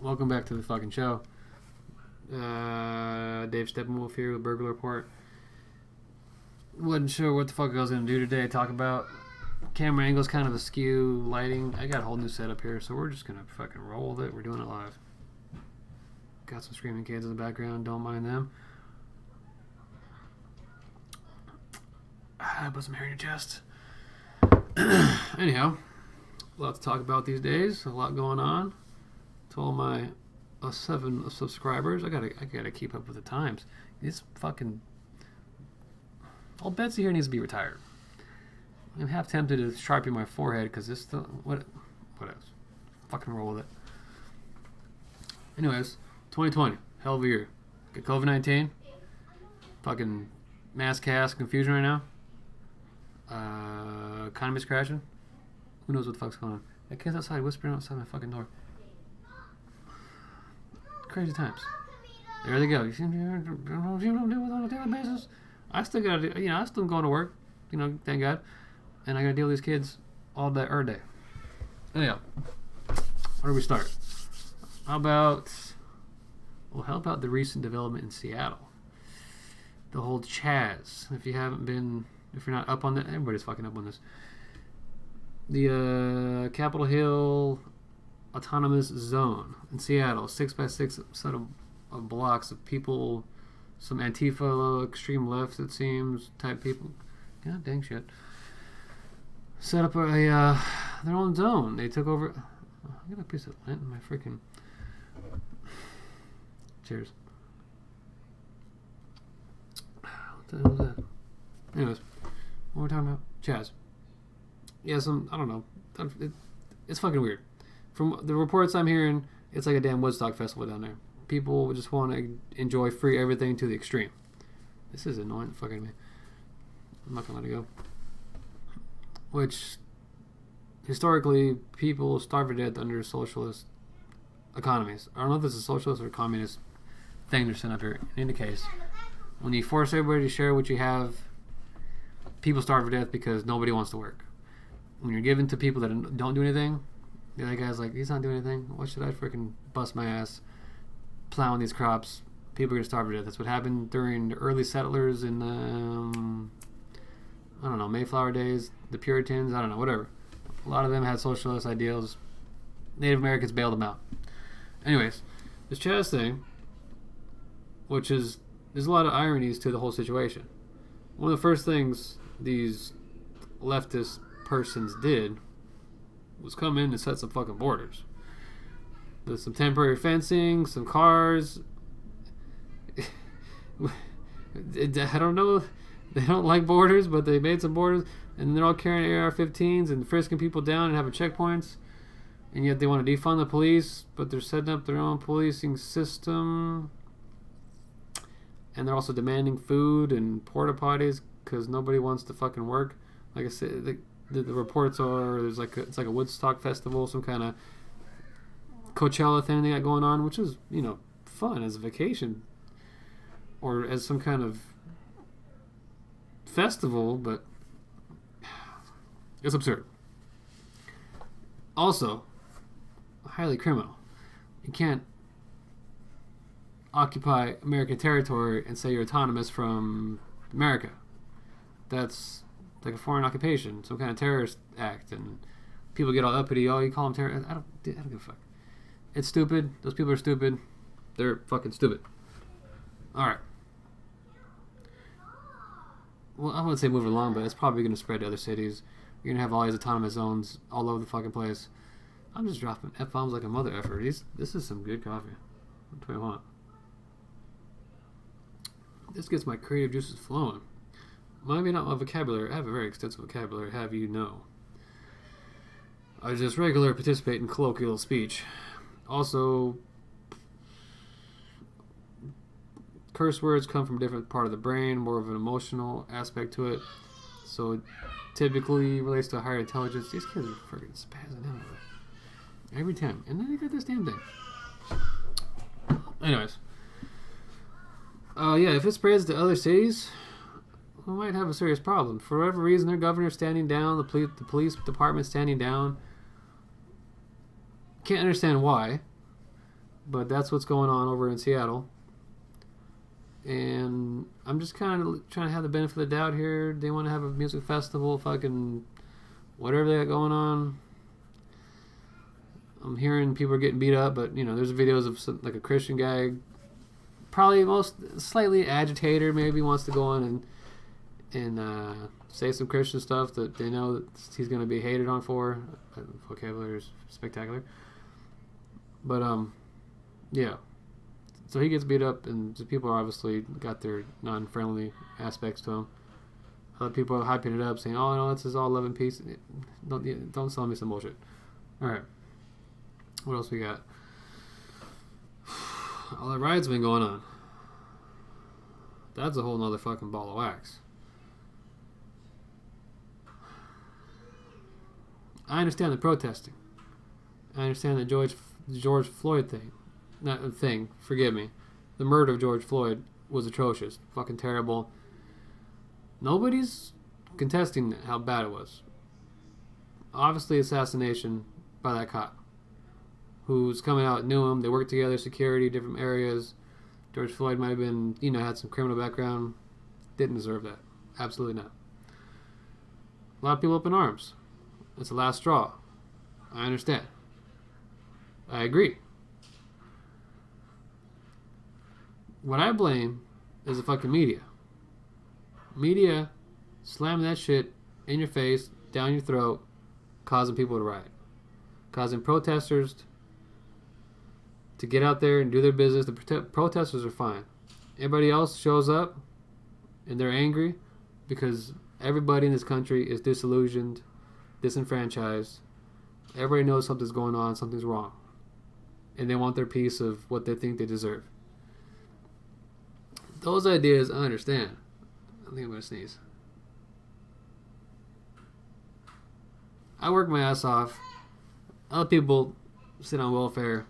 Welcome back to the fucking show. Dave Steppenwolf here with Burglar Report. Wasn't sure what the fuck I was going to do today. Talk about camera angles, kind of askew, lighting. I got a whole new setup here, so we're just going to fucking roll with it. We're doing it live. Got some screaming kids in the background. Don't mind them. Put some hair in your chest. Anyhow, a lot to talk about these days. A lot going on. To all my 7 subscribers, I gotta keep up with the times. This fucking old Betsy here needs to be retired. I'm half tempted to sharpie my forehead because this what else? Fucking roll with it. Anyways, 2020, hell of a year. Got COVID-19, fucking mass chaos, confusion right now. Economy's crashing. Who knows what the fuck's going on? That kid's outside whispering outside my fucking door. Crazy times. There they go. You don't deal with on a daily basis. I still gotta, I still going to work. Thank God. And I gotta deal with these kids all day, every day. Anyhow, where do we start? How about the recent development in Seattle? The whole Chaz. If you're not up on that, everybody's fucking up on this. The Capitol Hill Autonomous Zone in Seattle, 6x6 set of blocks of people, some Antifa, extreme left, it seems, type people. God dang shit. Set up their own zone. They took over. I got a piece of lint in my freaking. Cheers. What the hell is that? Anyways, what we're talking about? Chaz. Yeah, I don't know. It's fucking weird. From the reports I'm hearing, it's like a damn Woodstock festival down there. People just want to enjoy free everything to the extreme. This is annoying fucking me. I'm not going to let it go. Which, historically, people starve to death under socialist economies. I don't know if this is a socialist or a communist thing they're setting up here. In any case, when you force everybody to share what you have, people starve to death because nobody wants to work. When you're given to people that don't do anything, the other guy's like, he's not doing anything. Why should I freaking bust my ass plowing these crops? People are going to starve to death. That's what happened during the early settlers in, Mayflower days, the Puritans, I don't know, whatever. A lot of them had socialist ideals. Native Americans bailed them out. Anyways, this Chaz thing, there's a lot of ironies to the whole situation. One of the first things these leftist persons did was come in and set some fucking borders. There's some temporary fencing, some cars. I don't know. They don't like borders, but they made some borders, and they're all carrying AR-15s and frisking people down and having checkpoints. And yet they want to defund the police, but they're setting up their own policing system. And they're also demanding food and porta potties because nobody wants to fucking work. Like I said, the reports are it's like a Woodstock festival, some kind of Coachella thing they got going on, which is fun as a vacation or as some kind of festival, but it's absurd. Also, highly criminal. You can't occupy American territory and say you're autonomous from America. That's like a foreign occupation, some kind of terrorist act, and people get all uppity. Oh, you call them terrorists? I don't give a fuck. It's stupid. Those people are stupid. They're fucking stupid. All right. Well, I wouldn't say move along, but it's probably going to spread to other cities. You're going to have all these autonomous zones all over the fucking place. I'm just dropping F-bombs like a mother effer. This is some good coffee. What do I want? This gets my creative juices flowing. Maybe not my vocabulary. I have a very extensive vocabulary, have you know. I just regularly participate in colloquial speech. Also, curse words come from a different part of the brain, more of an emotional aspect to it. So it typically relates to higher intelligence. These kids are freaking spazzing out every time. And then they got this damn thing. Anyways. If it spreads to other cities, we might have a serious problem. For whatever reason, their governor's standing down, the police department's standing down. Can't understand why. But that's what's going on over in Seattle. And I'm just kind of trying to have the benefit of the doubt here. They want to have a music festival, fucking whatever they got going on. I'm hearing people are getting beat up, but there's videos of some, like a Christian guy, probably most slightly agitator, maybe wants to go on and say some Christian stuff that they know that he's going to be hated on for. Vocabulary is spectacular, but yeah. So he gets beat up, and the people are obviously got their non-friendly aspects to him. Other people are hyping it up, saying, "Oh no, this is all love and peace." Don't sell me some bullshit. All right. What else we got? All the riots been going on. That's a whole nother fucking ball of wax. I understand the protesting. I understand the George Floyd thing. Not thing. Forgive me. The murder of George Floyd was atrocious. Fucking terrible. Nobody's contesting how bad it was. Obviously, assassination by that cop who's coming out, knew him. They worked together, security, different areas. George Floyd might have been, had some criminal background. Didn't deserve that. Absolutely not. A lot of people up in arms. It's the last straw. I understand. I agree. What I blame is the fucking media. Media slamming that shit in your face, down your throat, causing people to riot. Causing protesters to get out there and do their business. The protesters are fine. Everybody else shows up and they're angry because everybody in this country is disillusioned, disenfranchised. Everybody knows something's going on, something's wrong. And they want their piece of what they think they deserve. Those ideas, I understand. I think I'm going to sneeze. I work my ass off. Other people sit on welfare.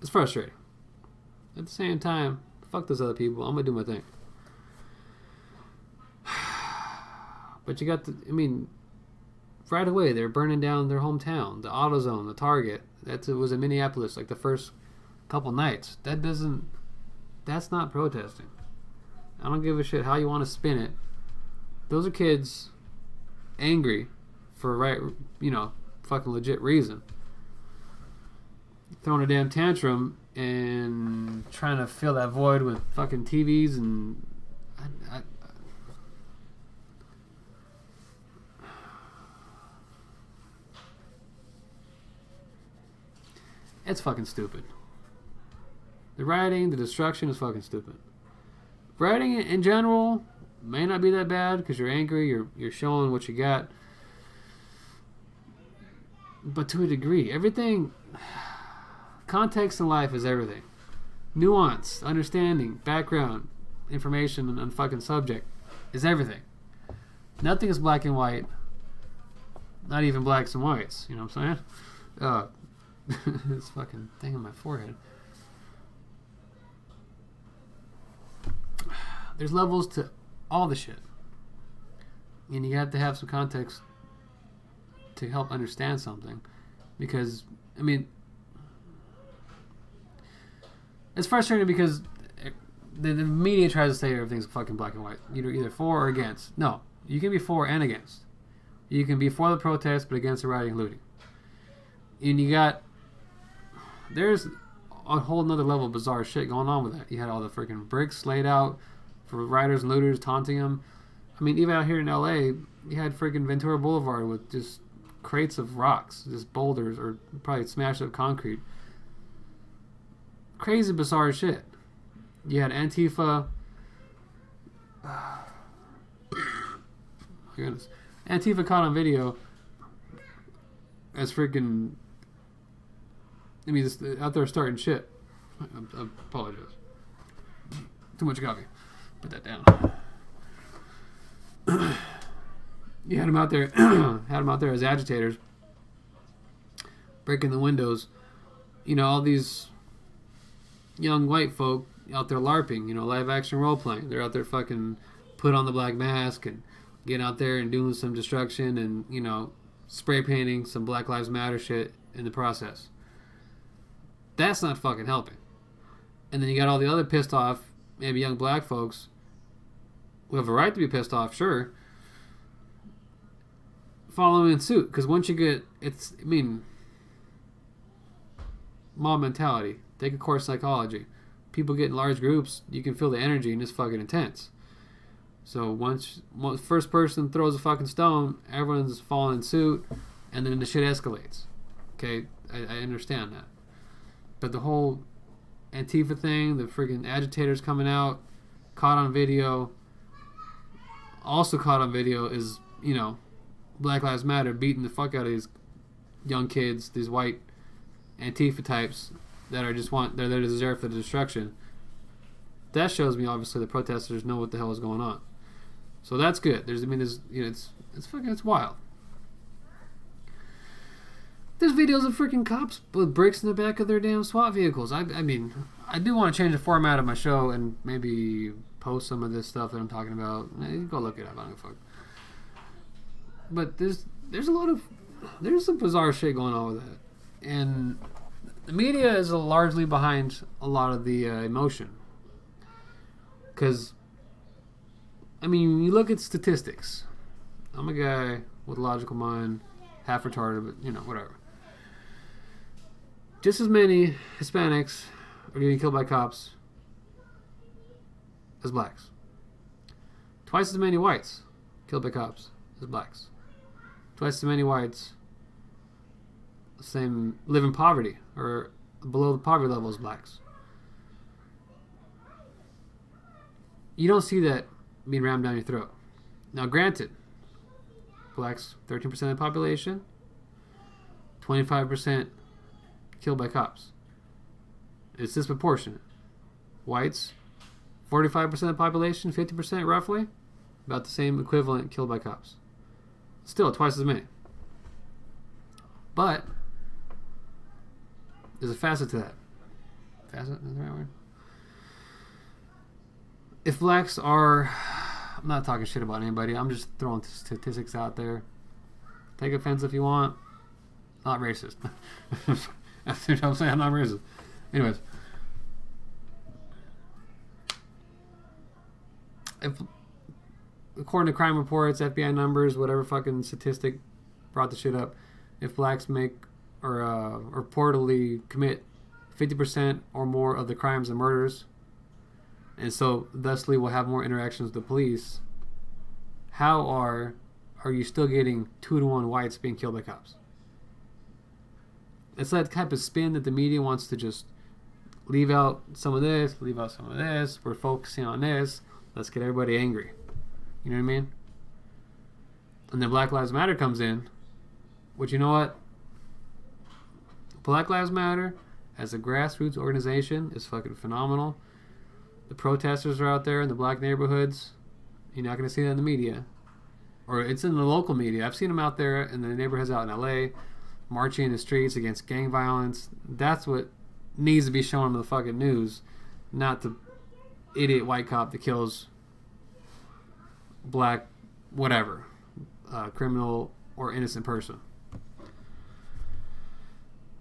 It's frustrating. At the same time, fuck those other people. I'm going to do my thing. But you got right away, they're burning down their hometown. The AutoZone, the Target. It was in Minneapolis, like the first couple nights. That's not protesting. I don't give a shit how you want to spin it. Those are kids angry for fucking legit reason. Throwing a damn tantrum and trying to fill that void with fucking TVs and it's fucking stupid. The rioting, the destruction is fucking stupid. Rioting in general may not be that bad because you're angry, you're showing what you got. But to a degree, everything, context in life is everything. Nuance, understanding, background, information on fucking subject is everything. Nothing is black and white. Not even blacks and whites. You know what I'm saying? This fucking thing on my forehead. There's levels to all the shit. And you have to have some context to help understand something. Because, it's frustrating because the media tries to say everything's fucking black and white. You're either for or against. No. You can be for and against. You can be for the protest but against the rioting and looting. And there's a whole nother level of bizarre shit going on with that. You had all the freaking bricks laid out for rioters and looters taunting them. Even out here in LA, you had freaking Ventura Boulevard with just crates of rocks, just boulders, or probably smashed up concrete. Crazy, bizarre shit. You had Antifa. Oh, goodness. Antifa caught on video as freaking. Just out there starting shit. I apologize. Too much coffee. Put that down. You had them out there, as agitators, breaking the windows. All these young white folk out there LARPing, live action role playing. They're out there fucking put on the black mask and getting out there and doing some destruction and spray painting some Black Lives Matter shit in the process. That's not fucking helping. And then you got all the other pissed off, maybe young black folks who have a right to be pissed off, sure, following in suit. Because once you get, mob mentality. Take a course in psychology. People get in large groups, you can feel the energy and it's fucking intense. So once first person throws a fucking stone, everyone's falling in suit, and then the shit escalates. Okay, I understand that. But the whole Antifa thing, the freaking agitators coming out, caught on video, also caught on video is, Black Lives Matter beating the fuck out of these young kids, these white Antifa types that are they're there to deserve for the destruction. That shows me obviously the protesters know what the hell is going on. So that's good. It's wild. There's videos of freaking cops with bricks in the back of their damn SWAT vehicles. I do want to change the format of my show and maybe post some of this stuff that I'm talking about. Go look it up. I don't give a fuck. But there's some bizarre shit going on with that. And the media is largely behind a lot of the emotion. Because, you look at statistics. I'm a guy with a logical mind, half retarded, but, whatever. Just as many Hispanics are getting killed by cops as blacks. Twice as many whites killed by cops as blacks. Twice as many whites live in poverty or below the poverty level as blacks. You don't see that being rammed down your throat. Now, granted, blacks 13% of the population, 25% killed by cops. It's disproportionate. Whites, 45% of the population, 50% roughly, about the same equivalent killed by cops. Still, twice as many. But there's a facet to that. Facet? Is that the right word? If blacks are... I'm not talking shit about anybody. I'm just throwing statistics out there. Take offense if you want. Not racist. That's what I'm saying. I'm not racist. Anyways. According to crime reports, FBI numbers, whatever fucking statistic brought the shit up, if blacks make or reportedly commit 50% or more of the crimes and murders, and so thusly will have more interactions with the police, how are you still getting 2-to-1 whites being killed by cops? It's that type of spin that the media wants to just leave out some of this, leave out some of this. We're focusing on this. Let's get everybody angry. You know what I mean? And then Black Lives Matter comes in, which, you know what? Black Lives Matter as a grassroots organization is fucking phenomenal. The protesters are out there in the black neighborhoods. You're not going to see that in the media. Or it's in the local media. I've seen them out there in the neighborhoods out in LA, marching in the streets against gang violence. That's what needs to be shown on the fucking news, not the idiot white cop that kills black whatever, criminal or innocent person.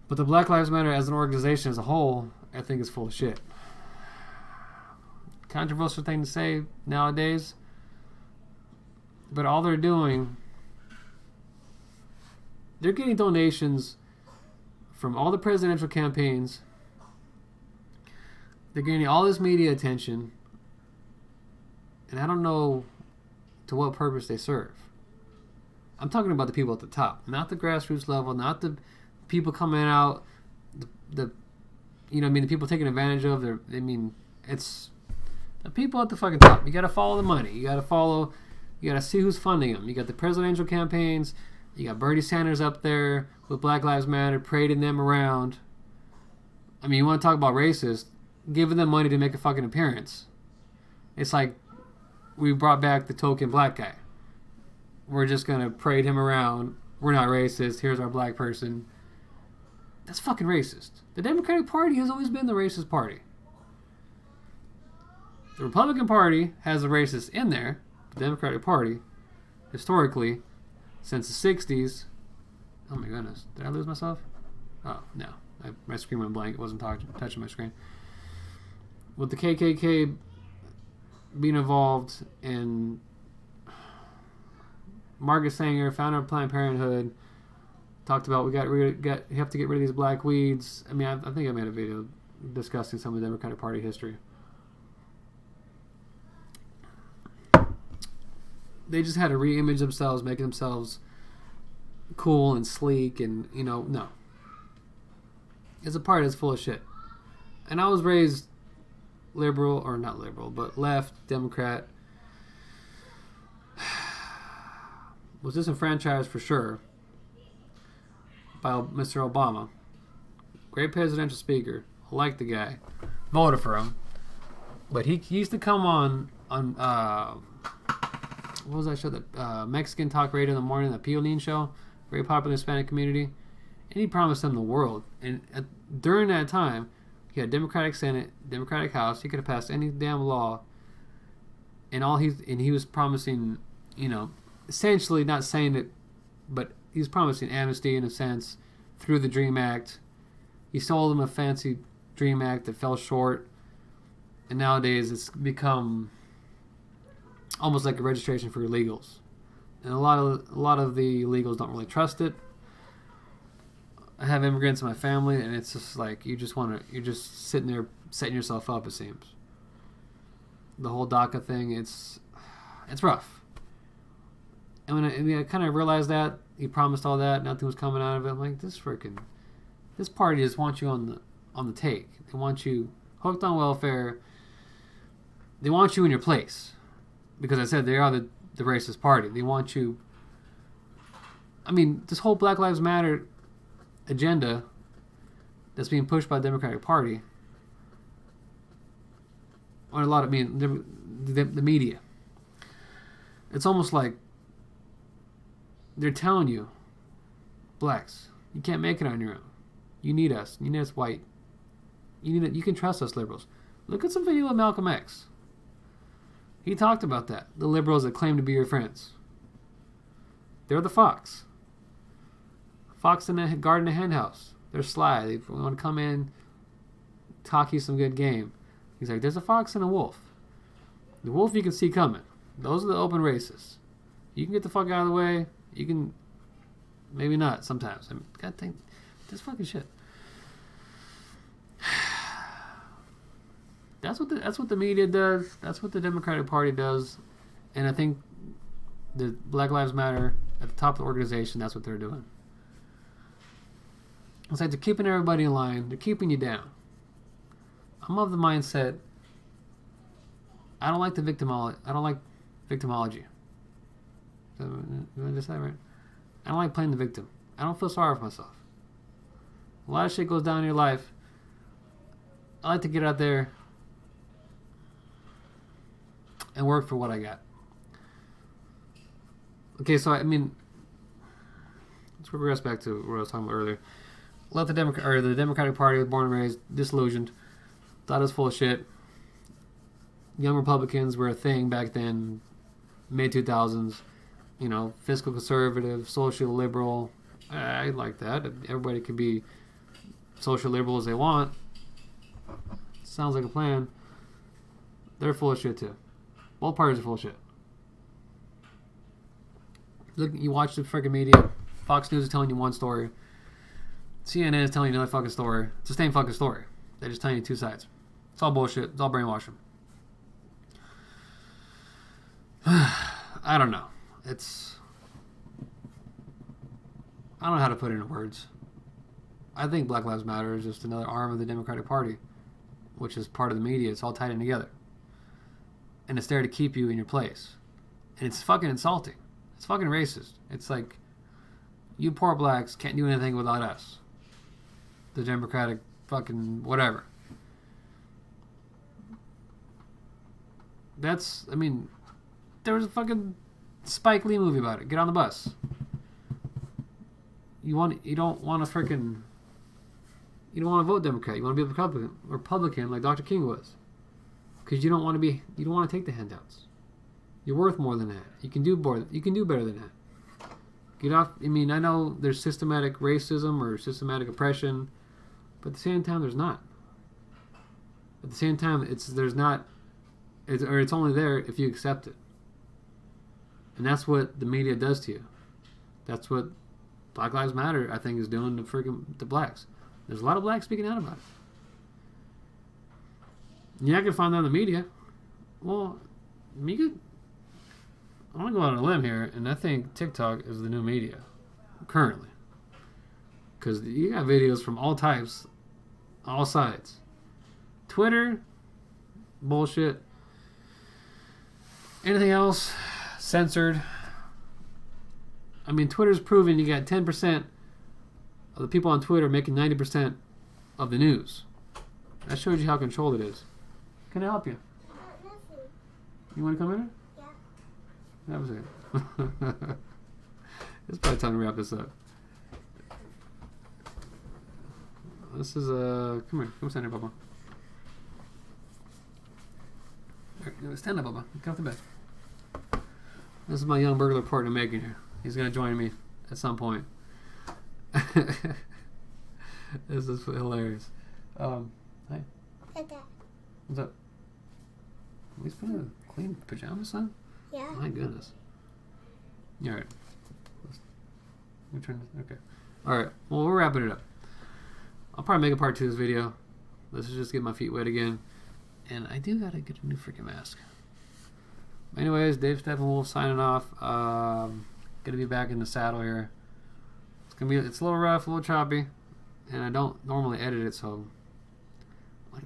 But the Black Lives Matter as an organization as a whole, I think is full of shit. Controversial thing to say nowadays, but all they're doing, they're getting donations from all the presidential campaigns. They're getting all this media attention, and I don't know to what purpose they serve. I'm talking about the people at the top, not the grassroots level, not the people coming out, the people taking advantage of their. It's the people at the fucking top. You got to follow the money. You got to see who's funding them. You got the presidential campaigns. You got Bernie Sanders up there with Black Lives Matter, parading them around. You want to talk about racist? Giving them money to make a fucking appearance. It's like we brought back the token black guy. We're just going to parade him around. We're not racist. Here's our black person. That's fucking racist. The Democratic Party has always been the racist party. The Republican Party has the racists in there. The Democratic Party, historically, since the 60s... Oh my goodness. Did I lose myself? Oh, no. My screen went blank. It wasn't touching my screen. With the KKK being involved in Margaret Sanger, founder of Planned Parenthood, talked about we have to get rid of these black weeds. I mean, I think I made a video discussing some of the Democratic Party history. They just had to re-image themselves, making themselves cool and sleek, and no. It's a party that's full of shit. And I was raised liberal, or not liberal, but left, Democrat. Was disenfranchised for sure by Mr. Obama. Great presidential speaker. I like the guy. Voted for him. But he used to come on what was that show? That Mexican Talk Radio in the Morning, the Piolín show. Very popular in the Hispanic community. And he promised them the world. And during that time, he had Democratic Senate, Democratic House. He could have passed any damn law. And he was promising, essentially not saying it, but he was promising amnesty in a sense through the DREAM Act. He sold them a fancy DREAM Act that fell short. And nowadays it's become almost like a registration for illegals. And a lot of the illegals don't really trust it. I have immigrants in my family, and it's just like you're just sitting there setting yourself up, it seems. The whole DACA thing, it's rough. And when I kind of realized that, he promised all that, nothing was coming out of it, I'm like, this party just wants you on the take. They want you hooked on welfare. They want you in your place. Because I said they are the racist party. They want you. I mean, this whole Black Lives Matter agenda that's being pushed by the Democratic Party, or the media. It's almost like they're telling you, blacks, you can't make it on your own. You need us. You need us white. You can trust us liberals. Look at some video of Malcolm X. He talked about that. The liberals that claim to be your friends. They're the fox. Fox in the guard in the hen house. They're sly. They want to come in, talk you some good game. He's like, there's a fox and a wolf. The wolf you can see coming. Those are the open racists. You can get the fuck out of the way. You can, maybe not sometimes. I mean, God dang, this fucking shit. That's what the media does. That's what the Democratic Party does. And I think the Black Lives Matter at the top of the organization, that's what they're doing. It's like they're keeping everybody in line. They're keeping you down. I'm of the mindset, I don't like victimology. Did I just say that right? I don't like playing the victim. I don't feel sorry for myself. A lot of shit goes down in your life. I like to get out there and work for what I got. Okay, so let's progress back to what I was talking about earlier. The Democratic Party was born and raised disillusioned, thought it was full of shit. Young Republicans were a thing back then, mid 2000s. Fiscal conservative, social liberal. I like that. Everybody can be social liberal as they want. Sounds like a plan. They're full of shit too. Both parties are full of shit. Look, you watch the freaking media. Fox News is telling you one story. CNN is telling you another fucking story. It's the same fucking story. They're just telling you two sides. It's all bullshit. It's all brainwashing. I don't know. I don't know how to put it into words. I think Black Lives Matter is just another arm of the Democratic Party, which is part of the media. It's all tied in together. And it's there to keep you in your place. And it's fucking insulting. It's fucking racist. It's like, you poor blacks can't do anything without us. The Democratic fucking whatever. There was a fucking Spike Lee movie about it. Get on the bus. You don't want to vote Democrat. You want to be a Republican like Dr. King was. Because you don't want to take the handouts. You're worth more than that. You can do better than that. Get off. I know there's systematic racism or systematic oppression But at the same time, there's not. At the same time, it's only there if you accept it. And that's what the media does to you. That's what Black Lives Matter, I think, is doing to blacks. There's a lot of blacks speaking out about it. Yeah, I can find that in the media. Well, I'm going to go out on a limb here, and I think TikTok is the new media, currently. Because you got videos from all types, all sides. Twitter, bullshit. Anything else, censored. I mean, Twitter's proven you got 10% of the people on Twitter making 90% of the news. That shows you how controlled it is. Can I help you? You want to come in? Yeah. That was it. It's probably time to wrap this up. This is come here. Come stand here, Bubba. Stand up, Bubba. Get off the bed. This is my young burglar partner, Megan here. He's gonna join me at some point. This is hilarious. Hey. Hey, Dad. What's up? At least put in clean pajamas, son? Yeah. My goodness. All right. Let me turn this. Okay. All right. Well, we're wrapping it up. I'll probably make a part 2 of this video. Let's just get my feet wet again. And I do gotta get a new freaking mask. Anyways, Dave Steppenwolf signing off. Gonna be back in the saddle here. It's a little rough, a little choppy, and I don't normally edit it, so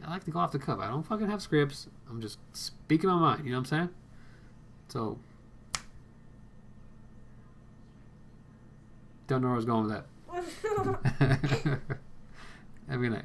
I like to go off the cuff. I don't fucking have scripts. I'm just speaking my mind. You know what I'm saying? So don't know where I was going with that. Have a good night.